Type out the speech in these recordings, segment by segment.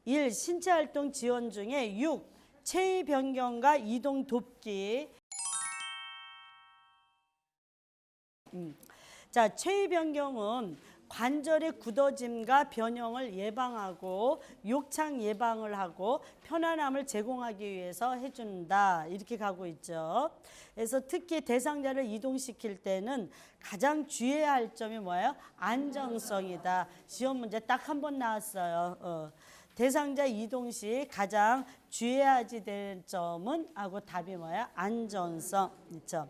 1. 신체활동 지원 중에 6. 체위 변경과 이동 돕기. 자, 체위 변경은 관절의 굳어짐과 변형을 예방하고 욕창 예방을 하고 편안함을 제공하기 위해서 해준다. 이렇게 가고 있죠. 그래서 특히 대상자를 이동시킬 때는 가장 주의해야 할 점이 뭐예요? 안정성이다. 시험 문제 딱 한 번 나왔어요. 대상자 이동 시 가장 주의해야지 될 점은 하고 답이 뭐야? 안전성. 있죠.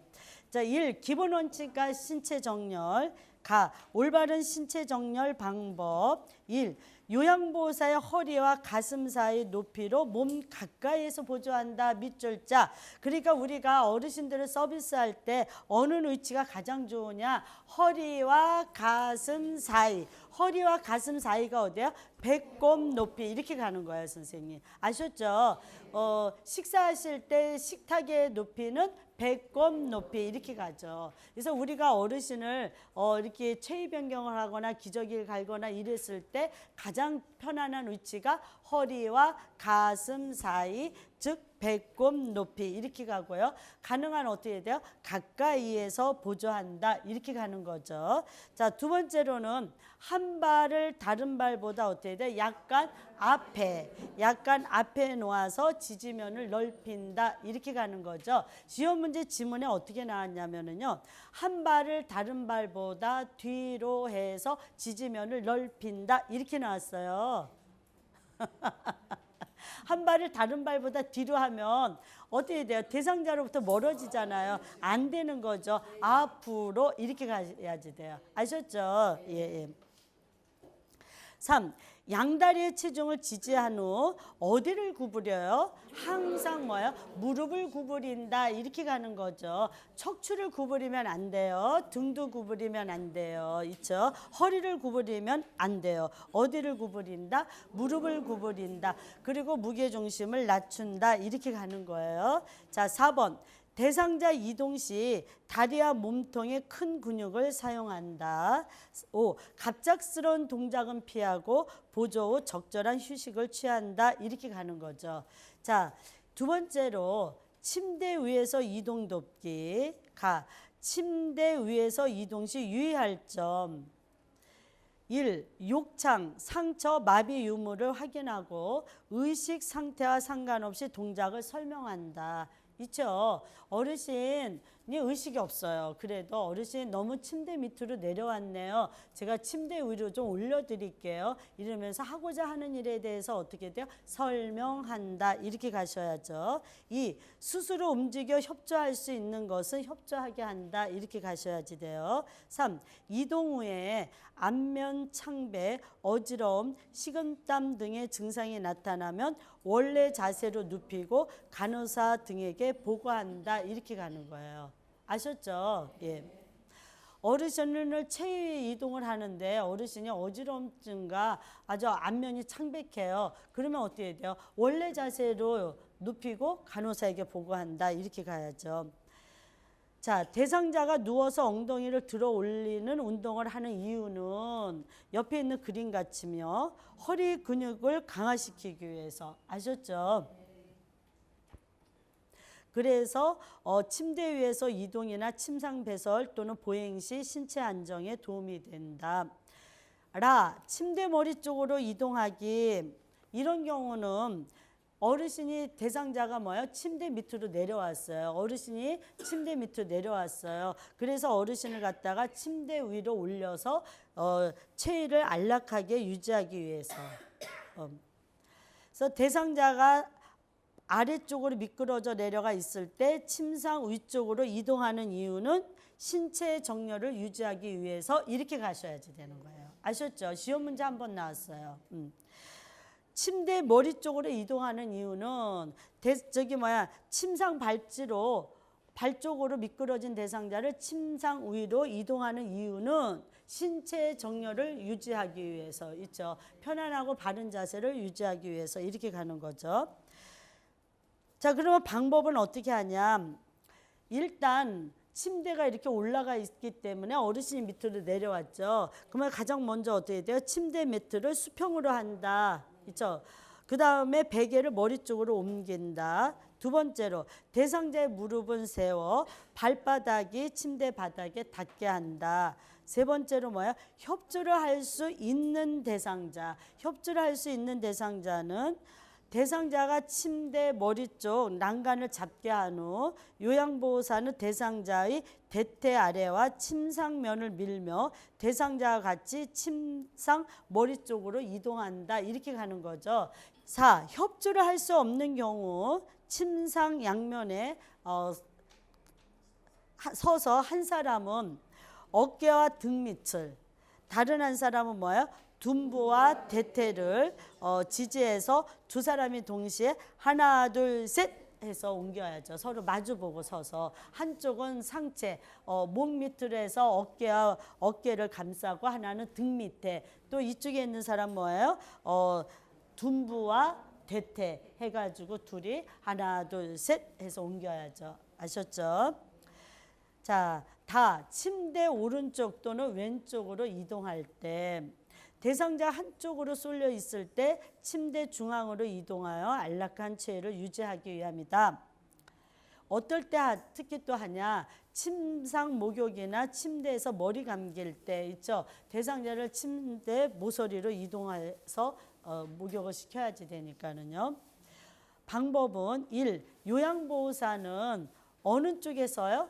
자, 1. 기본 원칙과 신체 정렬. 가. 올바른 신체 정렬 방법. 1. 요양보호사의 허리와 가슴 사이 높이로 몸 가까이에서 보조한다. 밑줄자. 그러니까 우리가 어르신들을 서비스할 때 어느 위치가 가장 좋으냐? 허리와 가슴 사이. 허리와 가슴 사이가 어디야? 배꼽 높이 이렇게 가는 거예요, 선생님. 아셨죠? 식사하실 때 식탁의 높이는 배꼽 높이 이렇게 가죠. 그래서 우리가 어르신을 이렇게 체위 변경을 하거나 기저귀를 갈거나 이랬을 때 가장 편안한 위치가 허리와 가슴 사이, 즉 배꼽 높이 이렇게 가고요. 가능한 어떻게 돼요? 가까이에서 보조한다 이렇게 가는 거죠. 자, 두 번째로는 한 발을 다른 발보다 어떻게 돼요? 약간 앞에 놓아서 지지면을 넓힌다 이렇게 가는 거죠. 시험 문제 지문에 어떻게 나왔냐면은요. 한 발을 다른 발보다 뒤로 해서 지지면을 넓힌다 이렇게 나왔어요. 한 발을 다른 발보다 뒤로 하면 어떻게 돼요? 대상자로부터 멀어지잖아요. 안 되는 거죠. 앞으로 이렇게 가야지 돼요. 아셨죠? 예. 3. 양다리의 체중을 지지한 후 어디를 구부려요? 항상 뭐예요? 무릎을 구부린다 이렇게 가는 거죠. 척추를 구부리면 안 돼요. 등도 구부리면 안 돼요. 있죠? 허리를 구부리면 안 돼요. 어디를 구부린다? 무릎을 구부린다. 그리고 무게중심을 낮춘다 이렇게 가는 거예요. 자, 4번. 대상자 이동 시 다리와 몸통의 큰 근육을 사용한다. 5. 갑작스러운 동작은 피하고 보조 후 적절한 휴식을 취한다. 이렇게 가는 거죠. 자, 두 번째로 침대 위에서 이동 돕기. 가. 침대 위에서 이동 시 유의할 점. 1. 욕창, 상처, 마비 유무를 확인하고 의식 상태와 상관없이 동작을 설명한다. 있죠. 어르신이 의식이 없어요. 그래도 어르신 너무 침대 밑으로 내려왔네요. 제가 침대 위로 좀 올려드릴게요. 이러면서 하고자 하는 일에 대해서 어떻게 돼요? 설명한다. 이렇게 가셔야죠. 2. 스스로 움직여 협조할 수 있는 것은 협조하게 한다. 이렇게 가셔야지 돼요. 3. 이동 후에 안면 창배, 어지러움, 식은땀 등의 증상이 나타나면 원래 자세로 눕히고 간호사 등에게 보고한다. 이렇게 가는 거예요. 아셨죠? 예. 어르신을 체위 이동을 하는데 어르신이 어지러움증과 아주 안면이 창백해요. 그러면 어떻게 돼요? 원래 자세로 눕히고 간호사에게 보고한다. 이렇게 가야죠. 자, 대상자가 누워서 엉덩이를 들어 올리는 운동을 하는 이유는 옆에 있는 그림 같으며 허리 근육을 강화시키기 위해서. 아셨죠? 그래서 침대 위에서 이동이나 침상 배설 또는 보행 시 신체 안정에 도움이 된다. 침대 머리 쪽으로 이동하기. 이런 경우는 어르신이 대상자가 뭐예요? 침대 밑으로 내려왔어요. 어르신이 침대 밑으로 내려왔어요. 그래서 어르신을 갖다가 침대 위로 올려서 체위를 안락하게 유지하기 위해서. 그래서 대상자가 아래쪽으로 미끄러져 내려가 있을 때 침상 위쪽으로 이동하는 이유는 신체 정렬을 유지하기 위해서 이렇게 가셔야지 되는 거예요. 아셨죠? 시험 문제 한 번 나왔어요. 침대 머리 쪽으로 이동하는 이유는 침상 발 쪽으로 미끄러진 대상자를 침상 위로 이동하는 이유는 신체 정렬을 유지하기 위해서 있죠. 편안하고 바른 자세를 유지하기 위해서 이렇게 가는 거죠. 자, 그러면 방법은 어떻게 하냐? 일단 침대가 이렇게 올라가 있기 때문에 어르신이 밑으로 내려왔죠. 그러면 가장 먼저 어떻게 돼요? 침대 매트를 수평으로 한다. 있죠? 그 다음에 베개를 머리 쪽으로 옮긴다. 두 번째로 대상자의 무릎은 세워 발바닥이 침대 바닥에 닿게 한다. 세 번째로 뭐야? 협조를 할 수 있는 대상자. 협조를 할 수 있는 대상자는 대상자가 침대 머리 쪽 난간을 잡게 한 후 요양보호사는 대상자의 대퇴 아래와 침상면을 밀며 대상자와 같이 침상 머리 쪽으로 이동한다. 이렇게 가는 거죠. 4. 협조를 할 수 없는 경우 침상 양면에 서서 한 사람은 어깨와 등 밑을, 다른 한 사람은 뭐예요? 둔부와 대퇴를 지지해서 두 사람이 동시에 하나 둘 셋 해서 옮겨야죠. 서로 마주보고 서서 한쪽은 상체 몸 밑으로 해서 어깨를 감싸고 하나는 등 밑에, 또 이쪽에 있는 사람 뭐예요? 둔부와 대퇴 해가지고 둘이 하나 둘 셋 해서 옮겨야죠. 아셨죠? 자, 다 침대 오른쪽 또는 왼쪽으로 이동할 때 대상자 한쪽으로 쏠려 있을 때 침대 중앙으로 이동하여 안락한 체위를 유지하기 위함이다. 어떨 때 특히 또 하냐? 침상 목욕이나 침대에서 머리 감길 때 있죠. 대상자를 침대 모서리로 이동해서 목욕을 시켜야지 되니까는요. 방법은 1. 요양보호사는 어느 쪽에 서요?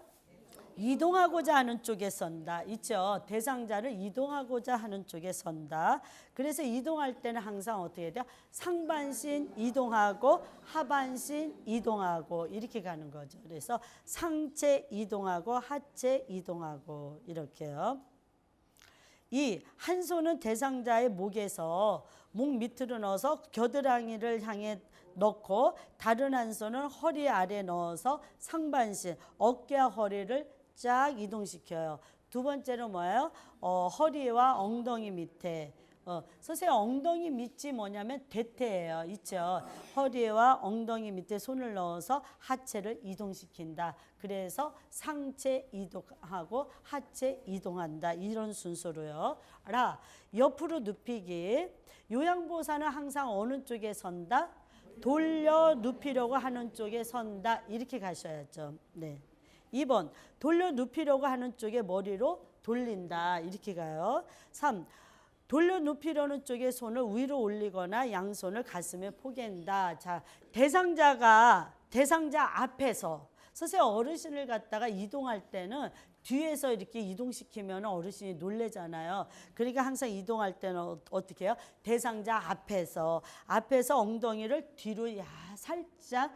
이동하고자 하는 쪽에 선다. 있죠. 대상자를 이동하고자 하는 쪽에 선다. 그래서 이동할 때는 항상 어떻게 해야 돼요? 상반신 이동하고 하반신 이동하고 이렇게 가는 거죠. 그래서 상체 이동하고 하체 이동하고 이렇게요. 2. 한 손은 대상자의 목에서 목 밑으로 넣어서 겨드랑이를 향해 넣고 다른 한 손은 허리 아래 넣어서 상반신 어깨와 허리를 쫙 이동시켜요. 두 번째로 뭐예요? 허리와 엉덩이 밑에. 선생님 엉덩이 밑이 뭐냐면 대퇴예요. 있죠. 허리와 엉덩이 밑에 손을 넣어서 하체를 이동시킨다. 그래서 상체 이동하고 하체 이동한다. 이런 순서로요. 옆으로 눕히기. 요양보호사는 항상 어느 쪽에 선다? 돌려 눕히려고 하는 쪽에 선다. 이렇게 가셔야죠. 네. 2번 돌려 눕히려고 하는 쪽에 머리로 돌린다. 이렇게 가요. 3. 돌려 눕히려는 쪽에 손을 위로 올리거나 양손을 가슴에 포갠다. 자, 대상자 앞에서 선생님 어르신을 갖다가 이동할 때는 뒤에서 이렇게 이동시키면 어르신이 놀래잖아요. 그러니까 항상 이동할 때는 어떻게 해요? 대상자 앞에서 엉덩이를 뒤로 살짝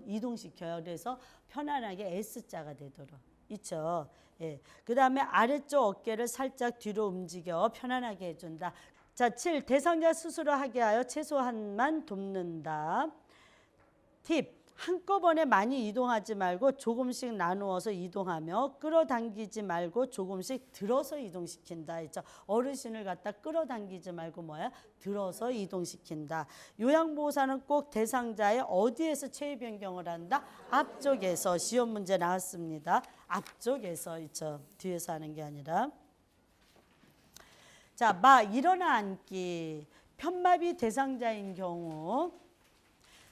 이동시켜요. 그래서 편안하게 S자가 되도록. 있죠. 예. 그 다음에 아래쪽 어깨를 살짝 뒤로 움직여 편안하게 해준다. 자, 7. 대상자 스스로 하게 하여 최소한만 돕는다. 팁. 한꺼번에 많이 이동하지 말고 조금씩 나누어서 이동하며 끌어당기지 말고 조금씩 들어서 이동시킨다 했죠. 어르신을 갖다 끌어당기지 말고 뭐야? 들어서 이동시킨다. 요양보호사는 꼭 대상자의 어디에서 체위 변경을 한다? 앞쪽에서. 시험 문제 나왔습니다. 앞쪽에서 있죠. 뒤에서 하는 게 아니라. 자, 일어나 앉기. 편마비 대상자인 경우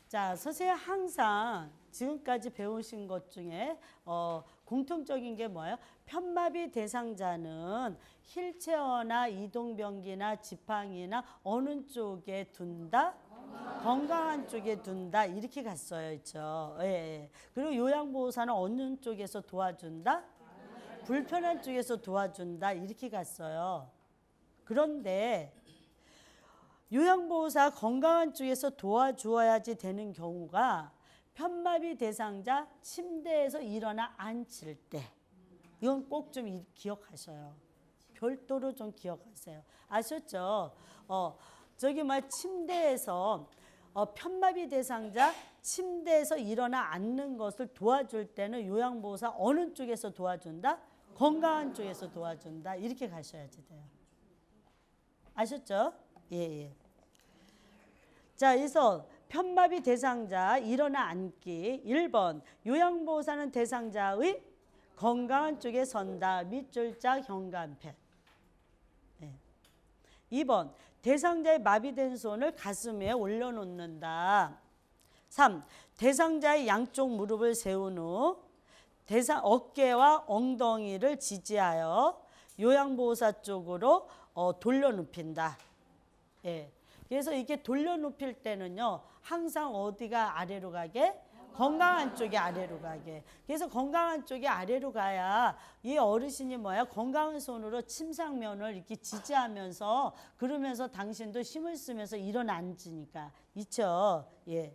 자, 선생님 항상 지금까지 배우신 것 중에 공통적인 게 뭐예요? 편마비 대상자는 휠체어나 이동변기나 지팡이나 어느 쪽에 둔다? 건강한 쪽에 둔다. 이렇게 갔어요. 있죠. 예. 그리고 요양보호사는 어느 쪽에서 도와준다? 불편한 쪽에서 도와준다. 이렇게 갔어요. 그런데 요양보호사 건강한 쪽에서 도와주어야지 되는 경우가 편마비 대상자 침대에서 일어나 앉힐 때 이건 꼭 좀 기억하셔요. 별도로 좀 기억하세요. 아셨죠? 침대에서 편마비 대상자 침대에서 일어나 앉는 것을 도와줄 때는 요양보호사 어느 쪽에서 도와준다? 건강한 쪽에서 도와준다. 이렇게 가셔야지 돼요. 아셨죠? 예. 자, 그래서 편마비 대상자 일어나 앉기. 1번 요양보호사는 대상자의 건강한 쪽에 선다. 밑줄짝 현관편. 네. 2번 대상자의 마비된 손을 가슴 위에 올려놓는다. 3. 대상자의 양쪽 무릎을 세운 후 어깨와 엉덩이를 지지하여 요양보호사 쪽으로 돌려눕힌다. 예. 그래서 이게 돌려눕힐 때는요, 항상 어디가 아래로 가게? 건강한 쪽이 아래로 가게. 그래서 건강한 쪽이 아래로 가야 이 어르신이 뭐야? 건강한 손으로 침상면을 이렇게 지지하면서 그러면서 당신도 힘을 쓰면서 일어나지니까. 있죠? 예.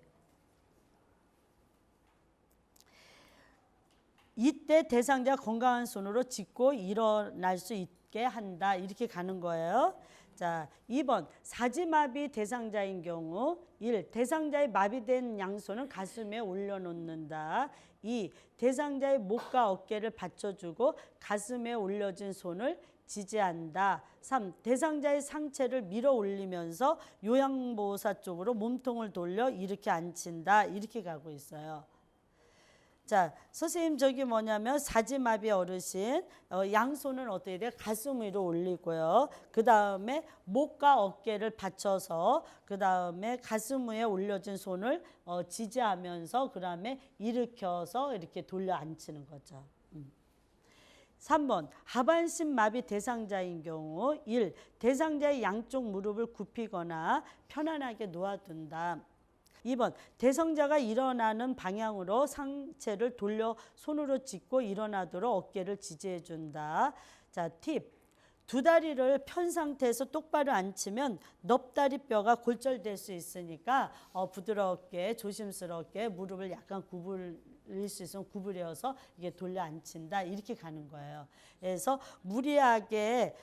이때 대상자 건강한 손으로 짚고 일어날 수 있게 한다. 이렇게 가는 거예요. 자, 2번 사지마비 대상자인 경우 1. 대상자의 마비된 양손은 가슴에 올려놓는다. 2. 대상자의 목과 어깨를 받쳐주고 가슴에 올려진 손을 지지한다. 3. 대상자의 상체를 밀어 올리면서 요양보호사 쪽으로 몸통을 돌려 이렇게 앉힌다. 이렇게 가고 있어요. 자, 선생님 저기 뭐냐면 사지마비 어르신 양손은 어떻게 돼요? 가슴 위로 올리고요. 그 다음에 목과 어깨를 받쳐서 그 다음에 가슴 위에 올려진 손을 지지하면서 그 다음에 일으켜서 이렇게 돌려 앉히는 거죠. 3번 하반신 마비 대상자인 경우 1. 대상자의 양쪽 무릎을 굽히거나 편안하게 놓아둔다. 2번 대상자가 일어나는 방향으로 상체를 돌려 손으로 짚고 일어나도록 어깨를 지지해 준다. 자, 팁. 두 다리를 편 상태에서 똑바로 앉히면 넙다리 뼈가 골절될 수 있으니까 부드럽게 조심스럽게 무릎을 약간 구부릴 수 있으면 구부려서 이게 돌려 앉힌다. 이렇게 가는 거예요. 그래서 무리하게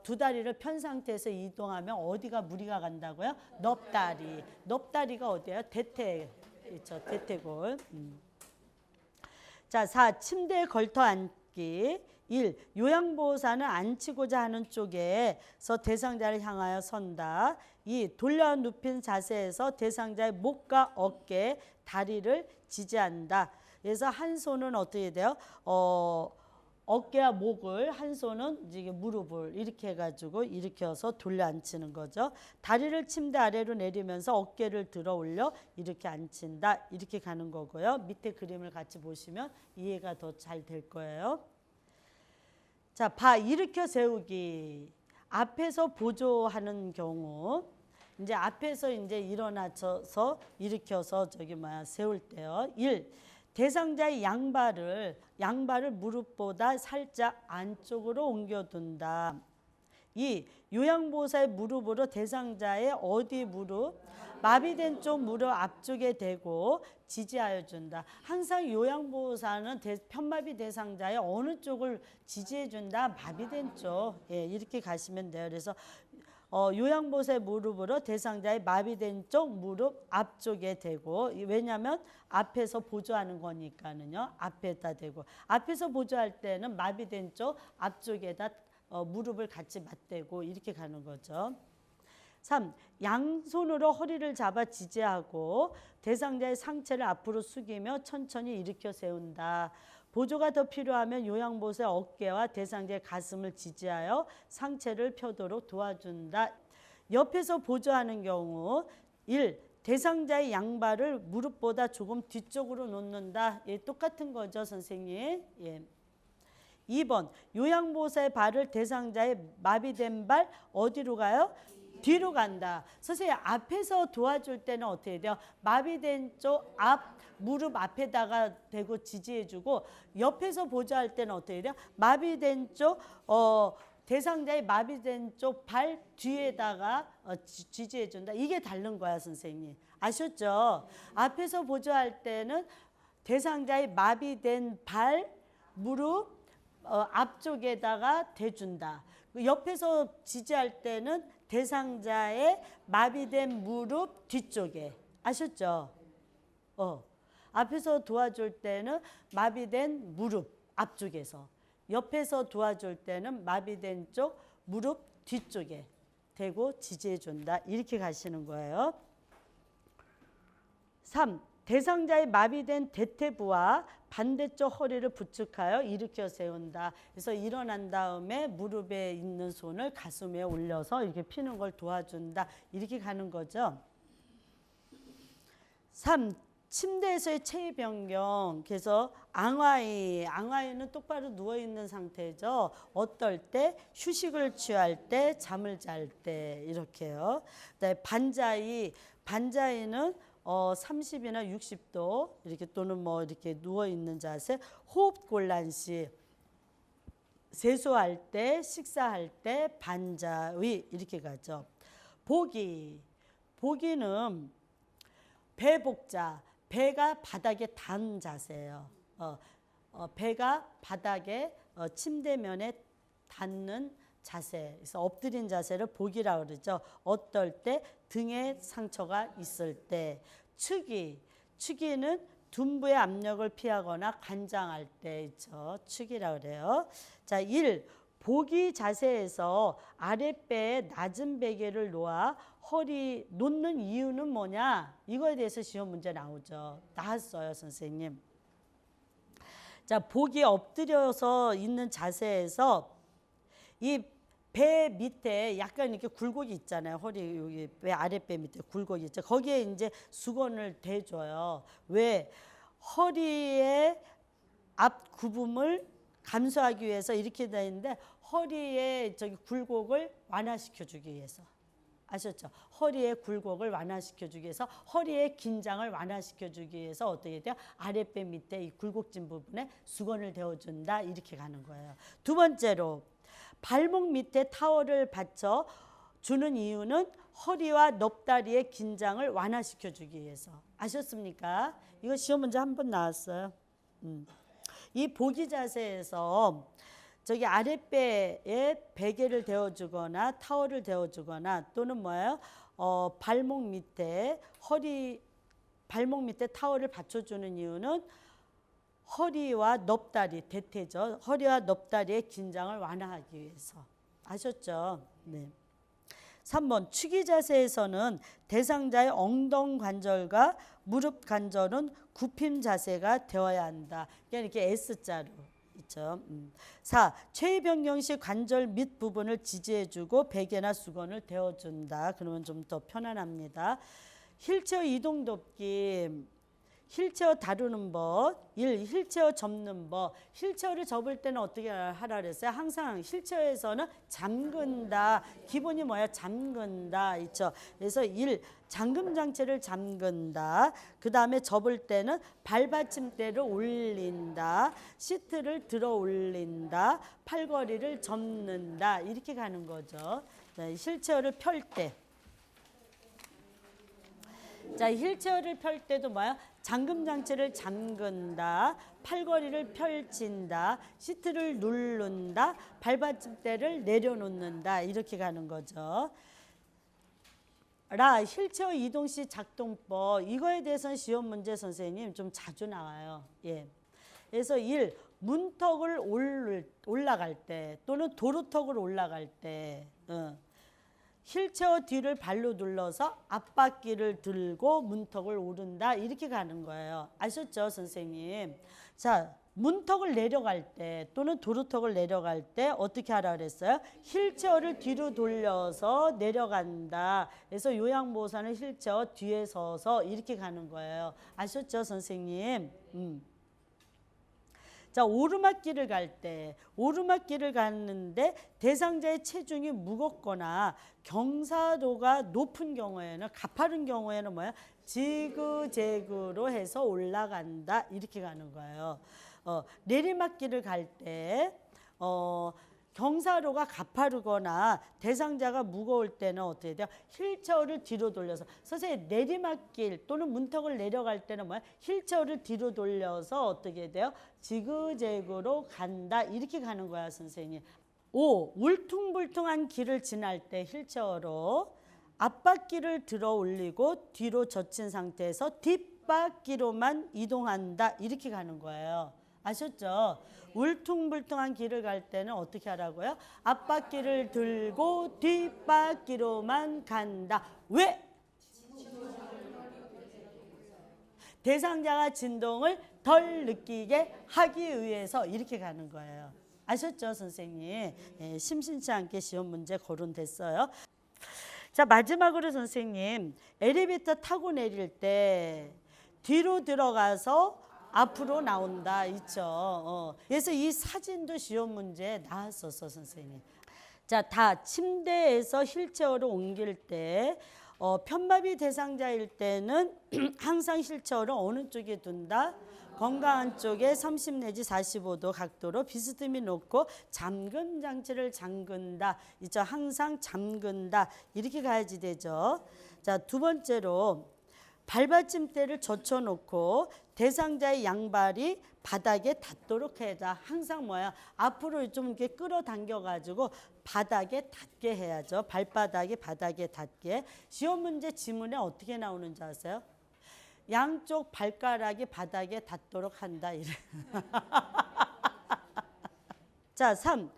두 다리를 편 상태에서 이동하면 어디가 무리가 간다고요? 넙다리. 넙다리가 어디예요? 대퇴. 그렇죠. 대퇴골. 자, 4. 침대에 걸터 앉기. 1. 요양보호사는 앉히고자 하는 쪽에서 대상자를 향하여 선다. 2. 돌려 눕힌 자세에서 대상자의 목과 어깨, 다리를 지지한다. 그래서 한 손은 어떻게 돼요? 어깨와 목을, 한 손은 이제 무릎을 이렇게 해가지고 일으켜서 돌려 앉히는 거죠. 다리를 침대 아래로 내리면서 어깨를 들어 올려 이렇게 앉힌다. 이렇게 가는 거고요. 밑에 그림을 같이 보시면 이해가 더 잘 될 거예요. 자, 일으켜 세우기. 앞에서 보조하는 경우, 이제 앞에서 이제 일어나서 일으켜서 세울 때요. 1. 대상자의 양발을 무릎보다 살짝 안쪽으로 옮겨둔다. 2. 요양보호사의 무릎으로 대상자의 어디 무릎? 마비된 쪽 무릎 앞쪽에 대고 지지하여 준다. 항상 요양보호사는 편마비 대상자의 어느 쪽을 지지해 준다? 마비된 쪽. 예, 이렇게 가시면 돼요. 그래서 요양보호사의 무릎으로 대상자의 마비된 쪽 무릎 앞쪽에 대고, 왜냐하면 앞에서 보조하는 거니까는요. 앞에다 대고, 앞에서 보조할 때는 마비된 쪽 앞쪽에다 무릎을 같이 맞대고 이렇게 가는 거죠. 3. 양손으로 허리를 잡아 지지하고 대상자의 상체를 앞으로 숙이며 천천히 일으켜 세운다. 보조가 더 필요하면 요양보호사의 어깨와 대상자의 가슴을 지지하여 상체를 펴도록 도와준다. 옆에서 보조하는 경우 1. 대상자의 양발을 무릎보다 조금 뒤쪽으로 놓는다. 예, 똑같은 거죠, 선생님. 예. 2번 요양보호사의 발을 대상자의 마비된 발 어디로 가요? 뒤로 간다. 선생님 앞에서 도와줄 때는 어떻게 돼요? 마비된 쪽 무릎 앞에다가 대고 지지해주고, 옆에서 보조할 때는 어떻게 돼요? 마비된 쪽 대상자의 마비된 쪽 발 뒤에다가 지지해준다. 이게 다른 거야, 선생님. 아셨죠? 앞에서 보조할 때는 대상자의 마비된 발, 무릎 앞쪽에다가 대준다. 옆에서 지지할 때는 대상자의 마비된 무릎 뒤쪽에. 아셨죠? 앞에서 도와줄 때는 마비된 무릎 앞쪽에서, 옆에서 도와줄 때는 마비된 쪽 무릎 뒤쪽에 대고 지지해 준다. 이렇게 가시는 거예요. 3. 대상자의 마비된 대퇴부와 반대쪽 허리를 부축하여 일으켜 세운다. 그래서 일어난 다음에 무릎에 있는 손을 가슴에 올려서 이렇게 피는 걸 도와준다. 이렇게 가는 거죠. 3. 침대에서의 체위 변경. 그래서 앙화이는 똑바로 누워있는 상태죠. 어떨 때? 휴식을 취할 때, 잠을 잘 때 이렇게요. 그다음에 반자이는 30이나 60도 이렇게 또는 뭐 이렇게 누워 있는 자세. 호흡 곤란 시, 세수할 때, 식사할 때 반자의 이렇게 가죠. 보기는 배복자, 배가 바닥에 닿은 자세예요. 배가 바닥에 침대면에 닿는 자세. 그래서 엎드린 자세를 보기라고 그러죠. 어떨 때? 등에 상처가 있을 때. 축이는 둔부의 압력을 피하거나 관장할 때 있죠. 축이라고 그래요. 자, 1. 보기 자세에서 아랫배에 낮은 베개를 놓아 허리 놓는 이유는 뭐냐? 이거에 대해서 시험 문제 나오죠. 나왔어요, 선생님. 자, 복이 엎드려서 있는 자세에서 이 배 밑에 약간 이렇게 굴곡이 있잖아요. 허리 여기 배 아랫배 밑에 굴곡이 있죠. 거기에 이제 수건을 대줘요. 왜? 허리의 앞 굽음을 감소하기 위해서 이렇게 되어 있는데 허리의 저기 굴곡을 완화시켜 주기 위해서. 아셨죠? 허리의 굴곡을 완화시켜 주기 위해서, 허리의 긴장을 완화시켜 주기 위해서 어떻게 돼요? 아랫배 밑에 이 굴곡진 부분에 수건을 대어준다. 이렇게 가는 거예요. 두 번째로 발목 밑에 타월을 받쳐 주는 이유는 허리와 넙다리의 긴장을 완화시켜 주기 위해서. 아셨습니까? 이거 시험 문제 한 번 나왔어요. 이 보기 자세에서 저기 아랫배에 베개를 대어주거나 타월을 대어주거나 또는 뭐예요? 발목 밑에 타월을 받쳐주는 이유는 허리와 넙다리, 대퇴죠. 허리와 넙다리의 긴장을 완화하기 위해서. 아셨죠? 네. 3번 축이 자세에서는 대상자의 엉덩 관절과 무릎 관절은 굽힘 자세가 되어야 한다. 그러니까 이렇게 S자로 있죠. 4. 체위 변경 시 관절 밑 부분을 지지해주고 베개나 수건을 대어준다. 그러면 좀 더 편안합니다. 휠체어 이동 돕기. 휠체어 다루는 법. 1. 휠체어 접는 법. 휠체어를 접을 때는 어떻게 하라 그랬어요? 항상 휠체어에서는 잠근다. 기본이 뭐야? 잠근다. 있죠. 그래서 1. 잠금 장치를 잠근다. 그 다음에 접을 때는 발받침대를 올린다. 시트를 들어 올린다. 팔걸이를 접는다. 이렇게 가는 거죠. 네, 휠체어를 펼 때. 자, 휠체어를 펼 때도 뭐야? 잠금 장치를 잠근다, 팔걸이를 펼친다, 시트를 누른다, 발받침대를 내려놓는다. 이렇게 가는 거죠. 휠체어 이동 시 작동법. 이거에 대해서는 시험 문제 선생님 좀 자주 나와요. 예. 그래서 1. 문턱을 올라갈 때 또는 도로턱을 올라갈 때 휠체어 뒤를 발로 눌러서 앞바퀴를 들고 문턱을 오른다. 이렇게 가는 거예요. 아셨죠, 선생님? 자, 문턱을 내려갈 때 또는 도로턱을 내려갈 때 어떻게 하라 그랬어요? 휠체어를 뒤로 돌려서 내려간다. 그래서 요양보호사는 휠체어 뒤에 서서 이렇게 가는 거예요. 아셨죠, 선생님? 자, 오르막길을 가는데 대상자의 체중이 무겁거나 경사도가 높은 경우에는, 가파른 경우에는 뭐야? 지그재그로 해서 올라간다. 이렇게 가는 거예요. 내리막길을 갈 때 경사로가 가파르거나 대상자가 무거울 때는 어떻게 돼요? 휠체어를 뒤로 돌려서. 선생님, 내리막길 또는 문턱을 내려갈 때는 뭐야? 휠체어를 뒤로 돌려서 어떻게 돼요? 지그재그로 간다. 이렇게 가는 거야, 선생님. 5. 울퉁불퉁한 길을 지날 때 휠체어로 앞바퀴를 들어 올리고 뒤로 젖힌 상태에서 뒷바퀴로만 이동한다. 이렇게 가는 거예요. 아셨죠? 울퉁불퉁한 길을 갈 때는 어떻게 하라고요? 앞바퀴를 들고 뒷바퀴로만 간다. 왜? 대상자가 진동을 덜 느끼게 하기 위해서 이렇게 가는 거예요. 아셨죠, 선생님? 예, 심심치 않게 시험 문제 거론됐어요. 자, 마지막으로 선생님, 엘리베이터 타고 내릴 때 뒤로 들어가서 앞으로 나온다 있죠. 그래서 이 사진도 시험 문제에 나왔었어, 선생님. 자, 다 침대에서 휠체어로 옮길 때 편마비 대상자일 때는 항상 휠체어를 어느 쪽에 둔다? 건강한 쪽에 30 내지 45도 각도로 비스듬히 놓고 잠금 장치를 잠근다. 있죠. 항상 잠근다. 이렇게 가야지 되죠. 자, 두 번째로 발받침대를 젖혀놓고 대상자의 양발이 바닥에 닿도록 해야. 항상 뭐야? 앞으로 좀 이렇게 끌어당겨가지고 바닥에 닿게 해야죠. 발바닥이 바닥에 닿게. 시험 문제 지문에 어떻게 나오는지 아세요? 양쪽 발가락이 바닥에 닿도록 한다. 이래. 자, 3.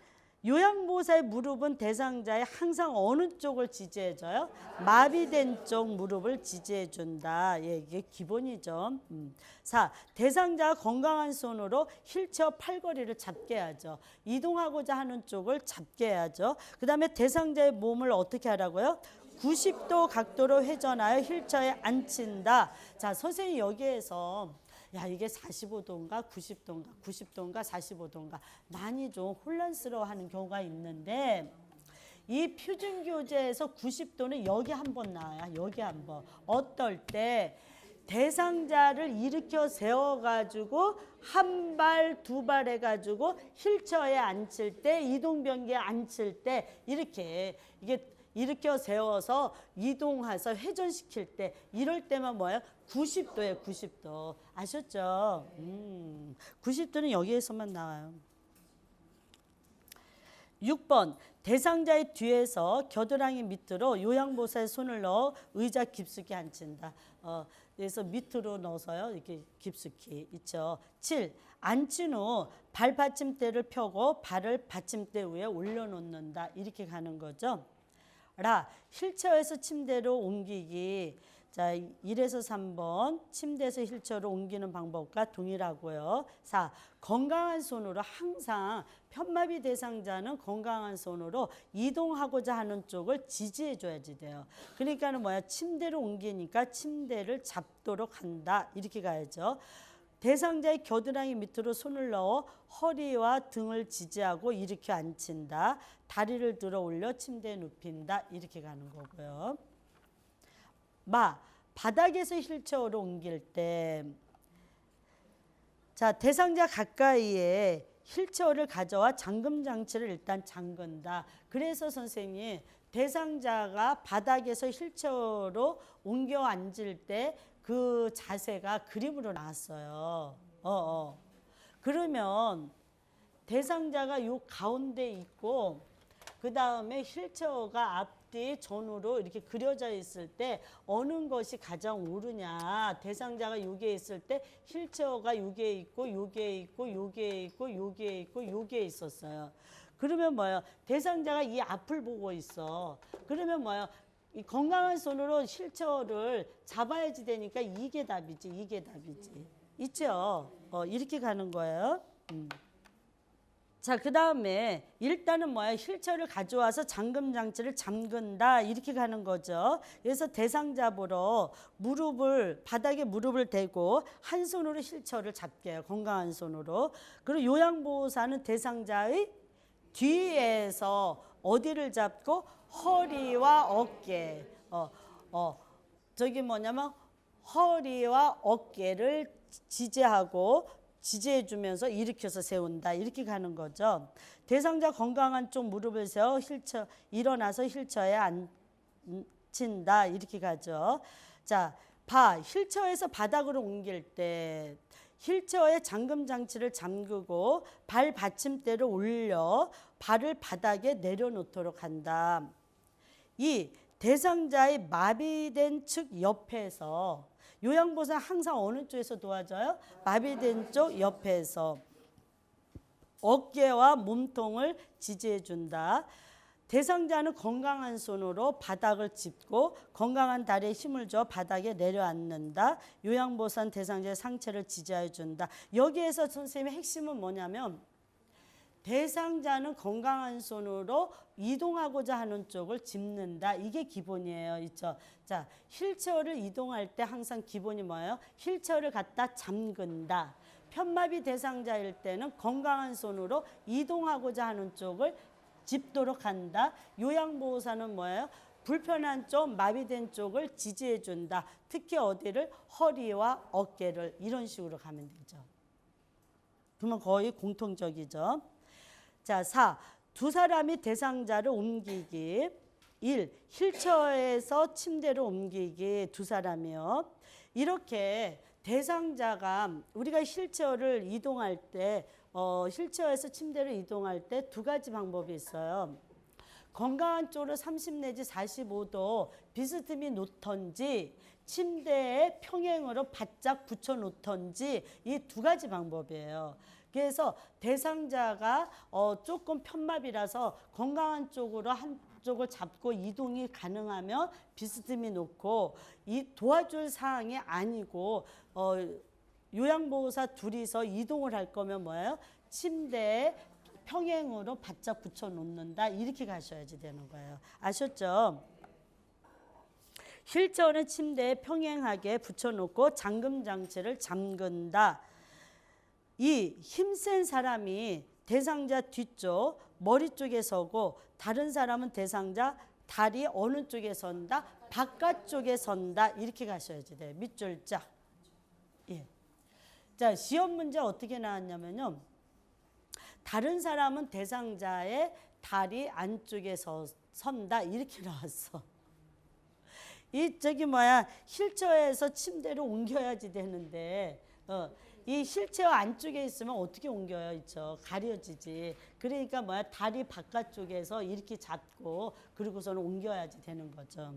요양보호사의 무릎은 대상자의 항상 어느 쪽을 지지해줘요? 마비된 쪽 무릎을 지지해준다. 예, 이게 기본이죠. 4. 대상자가 건강한 손으로 휠체어 팔걸이를 잡게 하죠. 이동하고자 하는 쪽을 잡게 해야죠. 그 다음에 대상자의 몸을 어떻게 하라고요? 90도 각도로 회전하여 휠체어에 앉힌다. 자, 선생님 여기에서 야, 이게 45도인가 90도인가 90도인가 45도인가 많이 좀 혼란스러워하는 경우가 있는데 이 표준교재에서 90도는 여기 한번 나와요. 여기 한번. 어떨 때 대상자를 일으켜 세워가지고 한 발, 두 발 해가지고 휠체어에 앉힐 때 이동변기에 앉힐 때 이렇게 이게 일으켜 세워서 이동해서 회전시킬 때 이럴 때만 뭐예요? 90도예요. 90도. 아셨죠? 90도는 여기에서만 나와요. 6번 대상자의 뒤에서 겨드랑이 밑으로 요양보호사의 손을 넣어 의자 깊숙이 앉힌다. 그래서 밑으로 넣어서요. 이렇게 깊숙이 있죠. 7. 앉힌 후 발 받침대를 펴고 발을 받침대 위에 올려놓는다. 이렇게 가는 거죠. 라 휠체어에서 침대로 옮기기. 자, 1에서 3번 침대에서 휠체어로 옮기는 방법과 동일하고요. 4. 건강한 손으로 항상 편마비 대상자는 건강한 손으로 이동하고자 하는 쪽을 지지해 줘야지 돼요. 그러니까는 뭐야? 침대로 옮기니까 침대를 잡도록 한다. 이렇게 가야죠. 대상자의 겨드랑이 밑으로 손을 넣어 허리와 등을 지지하고 일으켜 앉힌다. 다리를 들어 올려 침대에 눕힌다. 이렇게 가는 거고요. 바닥에서 휠체어로 옮길 때 자, 대상자 가까이에 휠체어를 가져와 잠금 장치를 일단 잠근다. 그래서 선생님 대상자가 바닥에서 휠체어로 옮겨 앉을 때 그 자세가 그림으로 나왔어요. 그러면 대상자가 요 가운데 있고 그 다음에 휠체어가 앞뒤 전후로 이렇게 그려져 있을 때 어느 것이 가장 오르냐. 대상자가 여기에 있을 때 휠체어가 여기에 있고 여기에 있고 여기에 있고 여기에 있고 여기에 있었어요. 그러면 뭐예요? 대상자가 이 앞을 보고 있어. 그러면 뭐예요? 이 건강한 손으로 휠체어를 잡아야지 되니까 이게 답이지. 이게 답이지. 있죠? 이렇게 가는 거예요. 자, 그 다음에 일단은 뭐야? 휠체어를 가져와서 잠금 장치를 잠근다. 이렇게 가는 거죠. 그래서 대상자보러 바닥에 무릎을 대고 한 손으로 휠체어를 잡게 해요. 건강한 손으로. 그리고 요양보호사는 대상자의 뒤에서 어디를 잡고 허리와 어깨. 저기 뭐냐면 허리와 어깨를 지지해 주면서 일으켜서 세운다. 이렇게 가는 거죠. 대상자 건강한 쪽 무릎을 세워 일어나서 휠체어에 앉힌다. 이렇게 가죠. 자, 휠체어에서 바닥으로 옮길 때 휠체어의 잠금 장치를 잠그고 발 받침대를 올려 발을 바닥에 내려놓도록 한다. 2. 대상자의 마비된 측 옆에서 요양보호사는 항상 어느 쪽에서 도와줘요? 마비된 쪽 옆에서 어깨와 몸통을 지지해 준다. 대상자는 건강한 손으로 바닥을 짚고 건강한 다리에 힘을 줘 바닥에 내려앉는다. 요양보호사는 대상자의 상체를 지지해 준다. 여기에서 선생님의 핵심은 뭐냐면 대상자는 건강한 손으로 이동하고자 하는 쪽을 짚는다. 이게 기본이에요. 있죠? 자, 휠체어를 이동할 때 항상 기본이 뭐예요? 휠체어를 갖다 잠근다. 편마비 대상자일 때는 건강한 손으로 이동하고자 하는 쪽을 짚도록 한다. 요양보호사는 뭐예요? 불편한 쪽, 마비된 쪽을 지지해 준다. 특히 어디를? 허리와 어깨를. 이런 식으로 가면 되죠. 그러면 거의 공통적이죠. 자, 4. 두 사람이 대상자를 옮기기. 1. 휠체어에서 침대로 옮기기. 두 사람이요. 이렇게 대상자가 우리가 휠체어를 이동할 때 휠체어에서 침대로 이동할 때 두 가지 방법이 있어요. 건강한 쪽으로 30 내지 45도 비스듬히 놓던지 침대에 평행으로 바짝 붙여 놓던지 이 두 가지 방법이에요. 그래서 대상자가 조금 편마비라서 건강한 쪽으로 한쪽을 잡고 이동이 가능하면 비스듬히 놓고 이 도와줄 사항이 아니고 요양보호사 둘이서 이동을 할 거면 뭐예요? 침대에 평행으로 바짝 붙여 놓는다. 이렇게 가셔야지 되는 거예요. 아셨죠? 휠체어는 침대에 평행하게 붙여놓고 잠금 장치를 잠근다. 이 힘센 사람이 대상자 뒤쪽 머리 쪽에 서고 다른 사람은 대상자 다리 어느 쪽에 선다? 바깥쪽에 선다. 이렇게 가셔야지 돼요. 밑줄 짝. 예. 자, 시험 문제 어떻게 나왔냐면요. 다른 사람은 대상자의 다리 안쪽에 선다. 이렇게 나왔어. 이 휠체어에서 침대로 옮겨야지 되는데 이 휠체어 안쪽에 있으면 어떻게 옮겨요? 있죠. 가려지지. 그러니까 다리 바깥쪽에서 이렇게 잡고 그리고서는 옮겨야지 되는 거죠.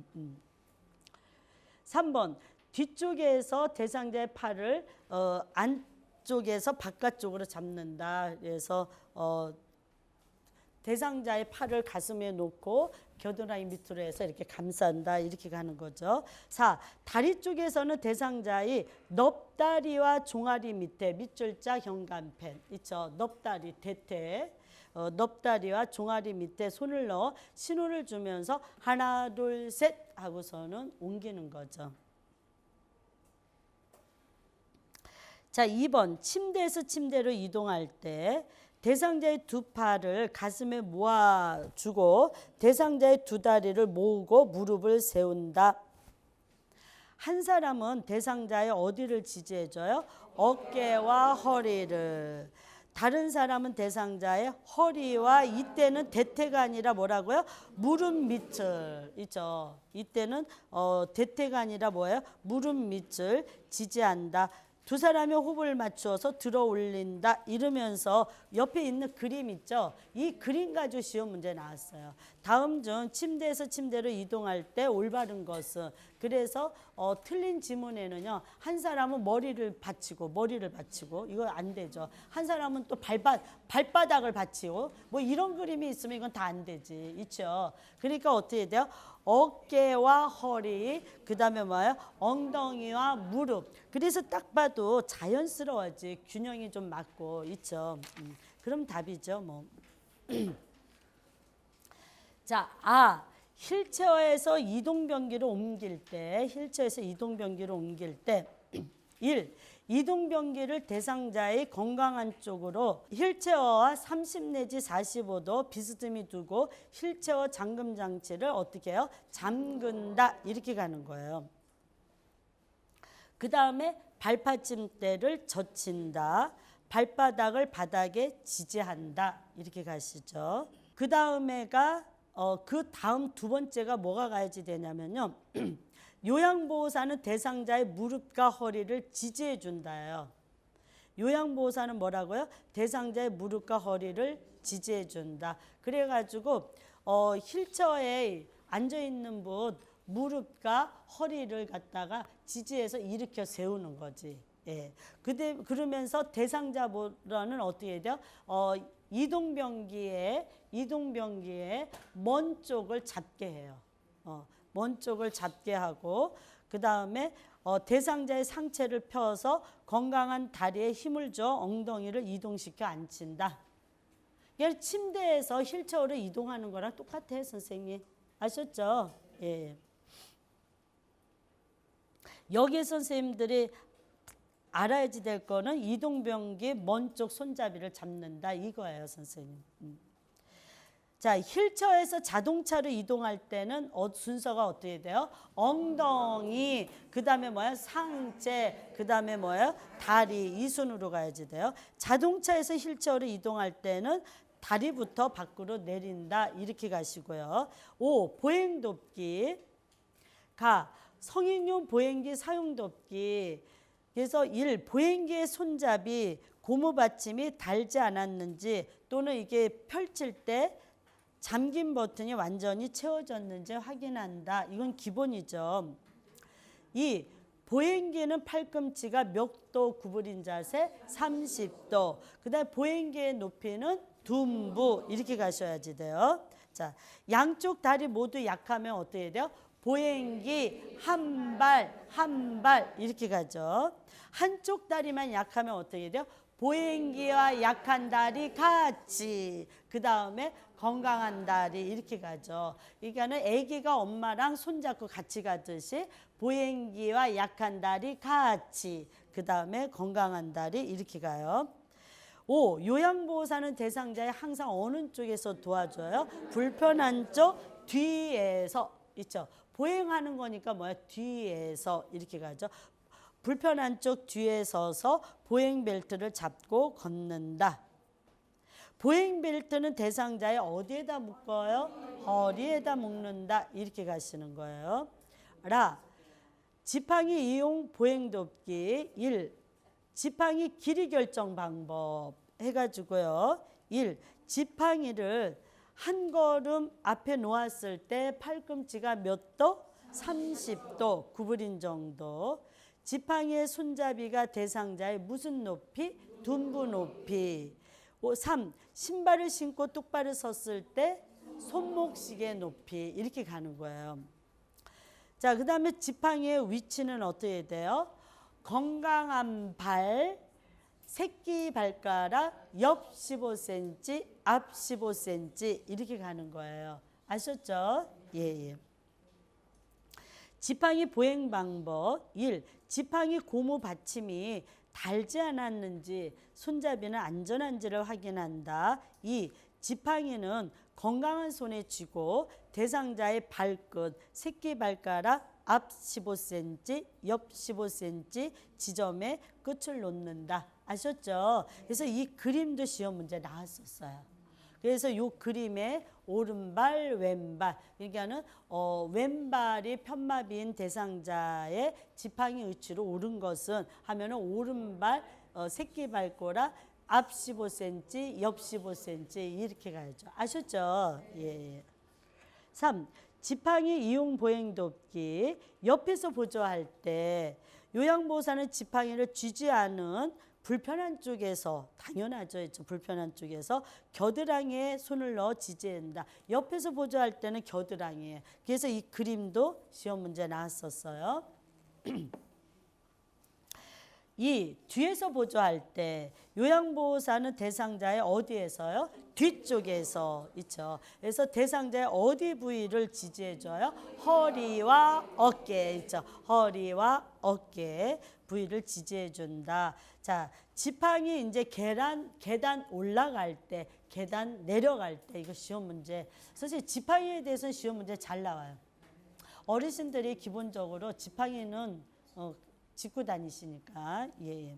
3번. 뒤쪽에서 대상자의 팔을 안쪽에서 바깥쪽으로 잡는다. 그래서 대상자의 팔을 가슴에 놓고 겨드랑이 밑으로 해서 이렇게 감싼다. 이렇게 가는 거죠. 4. 다리 쪽에서는 대상자의 넙다리와 종아리 밑에 밑줄자 현관펜 있죠. 넙다리 대퇴 넙다리와 종아리 밑에 손을 넣어 신호를 주면서 하나 둘 셋 하고서는 옮기는 거죠. 자, 2번 침대에서 침대로 이동할 때 대상자의 두 팔을 가슴에 모아주고 대상자의 두 다리를 모으고 무릎을 세운다. 한 사람은 대상자의 어디를 지지해줘요? 어깨와 허리를. 다른 사람은 대상자의 허리와 이때는 대퇴가 아니라 뭐라고요? 무릎 밑을 있죠. 이때는 대퇴가 아니라 뭐예요? 무릎 밑을 지지한다. 두 사람이 호흡을 맞추어서 들어 올린다. 이러면서 옆에 있는 그림 있죠. 이 그림 가지고 시험 문제 나왔어요. 다음 중 침대에서 침대로 이동할 때 올바른 것은. 그래서 틀린 지문에는요. 한 사람은 머리를 받치고 이거 안 되죠. 한 사람은 또 발바닥을 받치고 이런 그림이 있으면 이건 다 안 되지. 있죠. 그러니까 어떻게 돼요? 어깨와 허리, 그 다음에 엉덩이와 무릎. 그래서 딱 봐도 자연스러워지. 균형이 좀 맞고 있죠. 그럼 답이죠. 자, 휠체어에서 이동변기로 옮길 때 1. 이동변기를 대상자의 건강한 쪽으로 휠체어와 30 내지 45도 비스듬히 두고 휠체어 잠금 장치를 어떻게 해요? 잠근다. 이렇게 가는 거예요. 그 다음에 발받침대를 젖힌다. 발바닥을 바닥에 지지한다. 이렇게 가시죠. 그 다음에가 그 다음 두 번째가 뭐가 가야지 되냐면요. 요양보호사는 대상자의 무릎과 허리를 지지해 준다예요. 요양보호사는 뭐라고요? 대상자의 무릎과 허리를 지지해 준다. 그래가지고 휠체어에 앉아있는 분 무릎과 허리를 갖다가 지지해서 일으켜 세우는 거지. 예. 그러면서 대상자보다는 어떻게 해야 돼요? 이동변기에 먼 쪽을 잡게 해요. 먼 쪽을 잡게 하고 그 다음에 대상자의 상체를 펴서 건강한 다리에 힘을 줘 엉덩이를 이동시켜 앉힌다. 이게 침대에서 휠체어로 이동하는 거랑 똑같아요, 선생님. 아셨죠? 예. 여기 선생님들이 알아야지 될 거는 이동변기 먼 쪽 손잡이를 잡는다 이거예요, 선생님. 자, 휠체어에서 자동차로 이동할 때는 순서가 어떻게 돼요? 엉덩이, 그 다음에 뭐야? 상체, 그 다음에 뭐예요? 다리, 이 순으로 가야지 돼요. 자동차에서 휠체어로 이동할 때는 다리부터 밖으로 내린다 이렇게 가시고요. 5. 보행돕기. 성인용 보행기 사용돕기. 그래서 1. 보행기의 손잡이 고무 받침이 닳지 않았는지 또는 이게 펼칠 때 잠긴 버튼이 완전히 채워졌는지 확인한다. 이건 기본이죠. 2. 보행기는 팔꿈치가 몇 도 구부린 자세? 30도. 그 다음에 보행기의 높이는 둔부. 이렇게 가셔야지 돼요. 자, 양쪽 다리 모두 약하면 어떻게 돼요? 보행기 한 발 이렇게 가죠. 한쪽 다리만 약하면 어떻게 돼요? 보행기와 약한 다리 같이. 그 다음에 건강한 다리 이렇게 가죠. 그러니까는 아기가 엄마랑 손잡고 같이 가듯이 보행기와 약한 다리 같이. 그 다음에 건강한 다리 이렇게 가요. 5. 요양보호사는 대상자의 항상 어느 쪽에서 도와줘요? 불편한 쪽 뒤에서 있죠. 보행하는 거니까 뭐야? 뒤에서 이렇게 가죠. 불편한 쪽 뒤에 서서 보행벨트를 잡고 걷는다. 보행벨트는 대상자의 어디에다 묶어요? 허리에다 묶는다. 이렇게 가시는 거예요. 지팡이 이용 보행돕기. 1. 지팡이 길이 결정 방법 해가지고요. 1. 지팡이를 한 걸음 앞에 놓았을 때 팔꿈치가 몇 도? 30도 구부린 정도. 지팡이의 손잡이가 대상자의 무슨 높이? 둔부 높이. 3. 신발을 신고 똑바로 섰을 때 손목시계 높이. 이렇게 가는 거예요. 자, 그 다음에 지팡이의 위치는 어떻게 돼요? 건강한 발, 새끼 발가락 옆 15cm, 앞 15cm 이렇게 가는 거예요. 아셨죠? 예. 지팡이 보행 방법. 1. 지팡이 고무 받침이 닳지 않았는지 손잡이는 안전한지를 확인한다. 2. 지팡이는 건강한 손에 쥐고 대상자의 발끝, 새끼 발가락 앞 15cm, 옆 15cm 지점에 끝을 놓는다. 아셨죠? 그래서 이 그림도 시험 문제 나왔었어요. 그래서 이 그림에 오른발, 왼발, 그러니까는 왼발이 편마비인 대상자의 지팡이 위치로 오른 것은 하면은 오른발 새끼 발가락 앞 15cm, 옆 15cm 이렇게 가야죠. 아셨죠? 예. 3. 지팡이 이용 보행 돕기. 옆에서 보조할 때 요양보호사는 지팡이를 쥐지 않은 불편한 쪽에서, 당연하죠. 불편한 쪽에서 겨드랑이에 손을 넣어 지지한다. 옆에서 보조할 때는 겨드랑이에. 그래서 이 그림도 시험 문제 나왔었어요. 2. 뒤에서 보조할 때 요양보호사는 대상자의 어디에서요? 뒤쪽에서 있죠. 그래서 대상자의 어디 부위를 지지해줘요? 허리와 어깨 있죠. 허리와 어깨 부위를 지지해준다. 자, 지팡이 이제 계단 올라갈 때, 계단 내려갈 때 이거 시험 문제. 사실 지팡이에 대해서는 시험 문제 잘 나와요. 어르신들이 기본적으로 지팡이는 짚고 다니시니까. 예.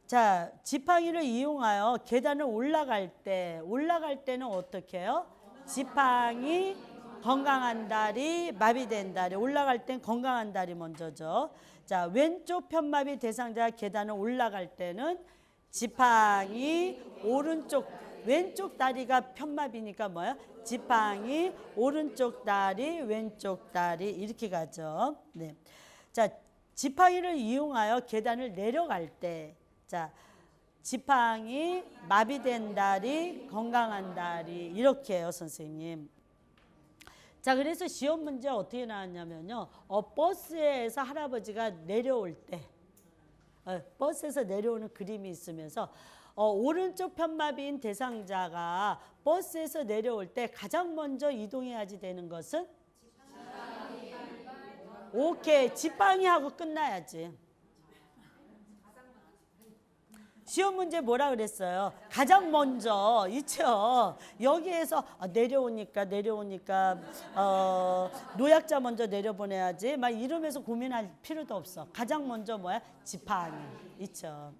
자, 지팡이를 이용하여 계단을 올라갈 때는 어떻게 해요? 지팡이, 건강한 다리, 마비된 다리. 올라갈 땐 건강한 다리 먼저죠. 자, 왼쪽 편마비 대상자 계단을 올라갈 때는 지팡이, 왼쪽 다리가 편마비니까 뭐예요? 지팡이, 오른쪽 다리, 왼쪽 다리 이렇게 가죠. 네. 자, 지팡이를 이용하여 계단을 내려갈 때, 자, 지팡이, 마비된 다리, 건강한 다리 이렇게 해요, 선생님. 자, 그래서 시험 문제 어떻게 나왔냐면요. 버스에서 할아버지가 내려올 때, 버스에서 내려오는 그림이 있으면서 오른쪽 편마비인 대상자가 버스에서 내려올 때 가장 먼저 이동해야지 되는 것은? 오케이, 지팡이 하고 끝나야지. 시험 문제 뭐라 그랬어요? 가장 먼저, 있죠. 여기에서 내려오니까 노약자 먼저 내려보내야지 막 이러면서 고민할 필요도 없어. 가장 먼저 뭐야? 지팡이, 있죠.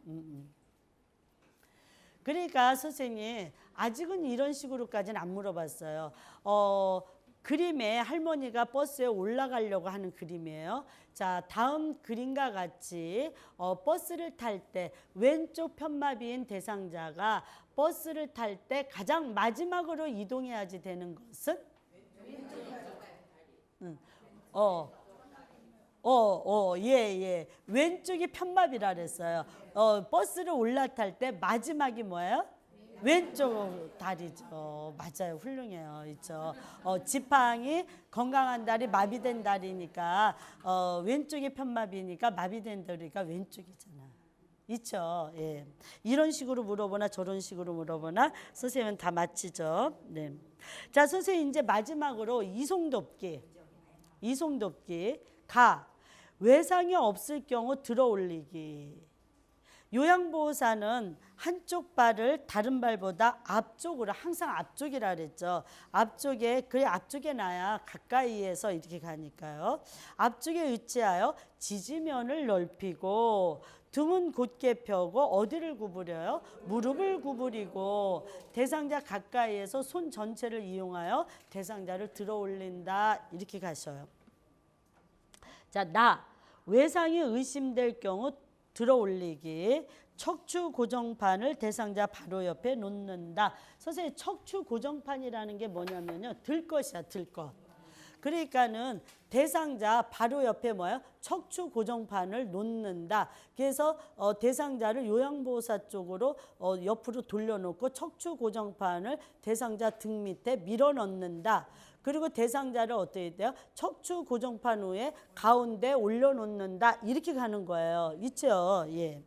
그러니까 선생님 아직은 이런 식으로까지는 안 물어봤어요. 그림에 할머니가 버스에 올라가려고 하는 그림이에요. 자, 다음 그림과 같이 버스를 탈 때 왼쪽 편마비인 대상자가 버스를 탈 때 가장 마지막으로 이동해야지 되는 것은? 예. 왼쪽이 편마비라 그랬어요. 버스를 올라탈 때 마지막이 뭐예요? 왼쪽 다리죠. 맞아요. 훌륭해요. 있죠. 지팡이, 건강한 다리, 마비된 다리니까 왼쪽이 편마비니까 마비된 다리가 왼쪽이잖아. 있죠. 예. 이런 식으로 물어보나 저런 식으로 물어보나 선생님은 다 맞히죠. 네. 자, 선생님 이제 마지막으로 이송돕기. 가. 외상이 없을 경우 들어 올리기. 요양보호사는 한쪽 발을 다른 발보다 앞쪽으로, 항상 앞쪽이라 그랬죠. 그래 앞쪽에 놔야 가까이에서 이렇게 가니까요. 앞쪽에 위치하여 지지면을 넓히고 등은 곧게 펴고 어디를 구부려요? 무릎을 구부리고 대상자 가까이에서 손 전체를 이용하여 대상자를 들어 올린다. 이렇게 가셔요. 자, 외상이 의심될 경우 들어 올리기. 척추 고정판을 대상자 바로 옆에 놓는다. 선생님 척추 고정판이라는 게 뭐냐면요. 들 것이야, 들 것. 그러니까는 대상자 바로 옆에 뭐예요? 척추 고정판을 놓는다. 그래서 대상자를 요양보호사 쪽으로 옆으로 돌려놓고 척추 고정판을 대상자 등 밑에 밀어 넣는다. 그리고 대상자를 어떻게 돼요? 척추 고정판 위에 가운데 올려놓는다. 이렇게 가는 거예요. 있죠? 예.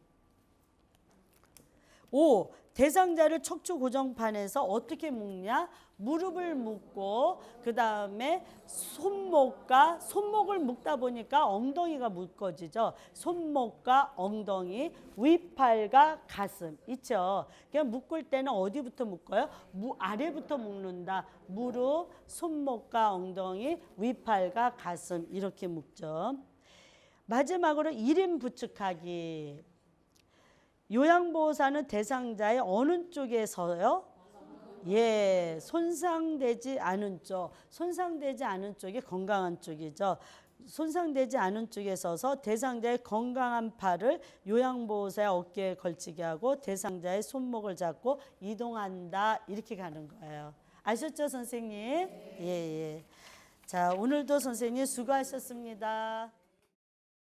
5. 대상자를 척추 고정판에서 어떻게 묶냐? 무릎을 묶고 그 다음에 손목을 묶다 보니까 엉덩이가 묶어지죠. 손목과 엉덩이, 윗팔과 가슴 있죠. 그냥 묶을 때는 어디부터 묶어요? 아래부터 묶는다. 무릎, 손목과 엉덩이, 윗팔과 가슴 이렇게 묶죠. 마지막으로 1인 부축하기. 요양보호사는 대상자의 어느 쪽에 서요? 예, 손상되지 않은 쪽. 손상되지 않은 쪽이 건강한 쪽이죠. 손상되지 않은 쪽에 서서 대상자의 건강한 팔을 요양보호사의 어깨에 걸치게 하고 대상자의 손목을 잡고 이동한다. 이렇게 가는 거예요. 아셨죠, 선생님? 예. 자, 오늘도 선생님 수고하셨습니다.